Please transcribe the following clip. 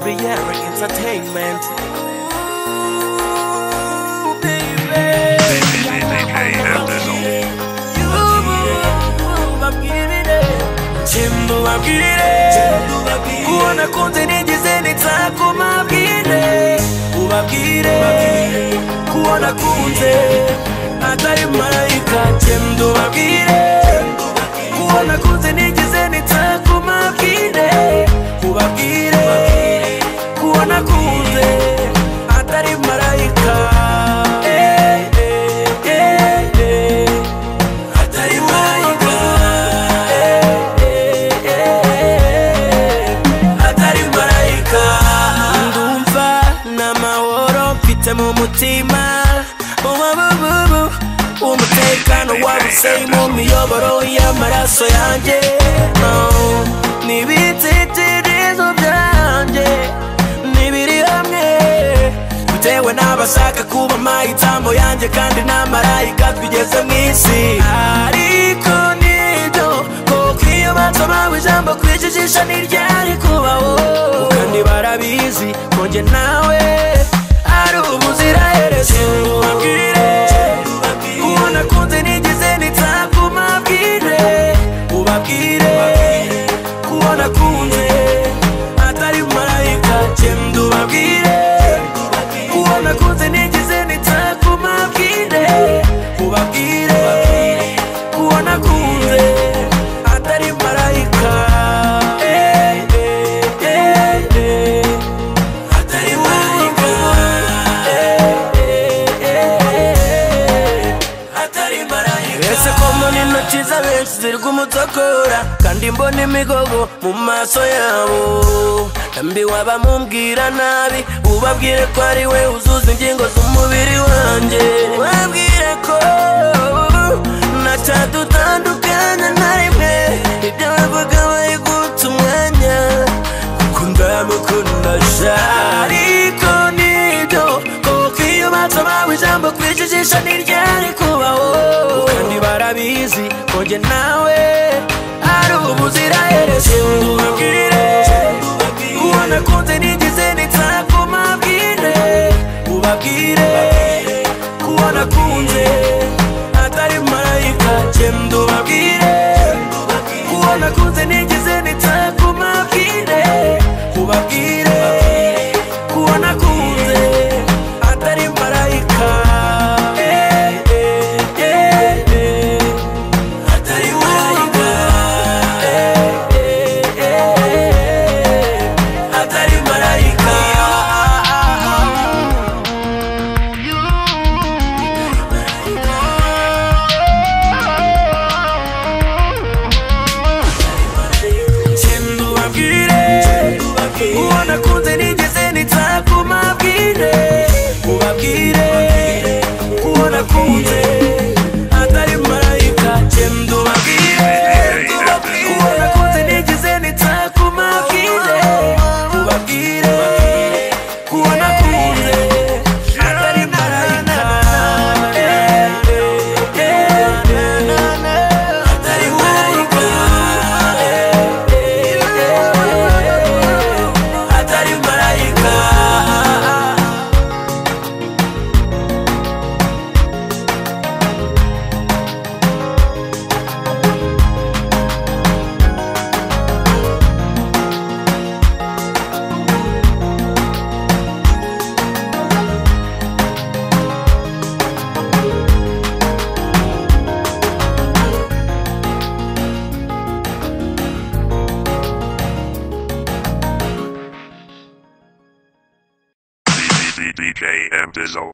Harry Entertainment. Kuona kunze nigize nitako mabwire ubabwire kuona kunze atari marayika chendo babwire kuona kunze nigize nitako mabwire ubabwire kuona kunze atari marayika atari marayika atari marayika ndumva n'amahoro mfite mu mutima umutekano wabuseye mu miyoboro y'amaraso yanjye n'ibitekerezo byanjye n'ibiri hamwe bitewe n'abashaka kuba amahitamo yanjye kandi nta marayika twigeze mu isi ariko nibyo kuko iyo bansoma ijambo kwijijisha ntiryari kubaho kandi barabizi ko njye nawe ari ubuziraherezo kuona kunze nigize nitako mabwire ubabwire kuona kunze atari marayika chendo babwire kuona kunze nigize nitako mabwire ubabwire kuona kunze atari marayika atari marayika ese ko mbona intoki z'abenshi ziri kumutokora kandi mbona imigogo mu maso yabo mbi waba mumbwira nabi ubabwire ko ari we uzuza ingingo z'umubiri wanjye ubabwire ko ntacyadutandukanya na rimwe ibyo bavuga bayiguta umwanya kuko ndamukunda ariko nibyo kuko iyo bansoma ijambo kwijijisha ntiryari kubaho kandi barabizi ko njye nawe ari ubuziraherezo kuona kunze nigize nitako mabwire ubabwire kuona kunze atari marayika chendo babwire kuona kunze nigize nitako mabwire ubabwire kuona kunze atari marayika atari marayika atari marayika chendo babwire kuona kunze nigize nitako mabwire ubabwire kuona kunze atari marayika chendo babwire kuona kunze nigize nitako mabwire ubabwire kuona kunze atari marayika atari marayika atari marayika DJ M Dizzle.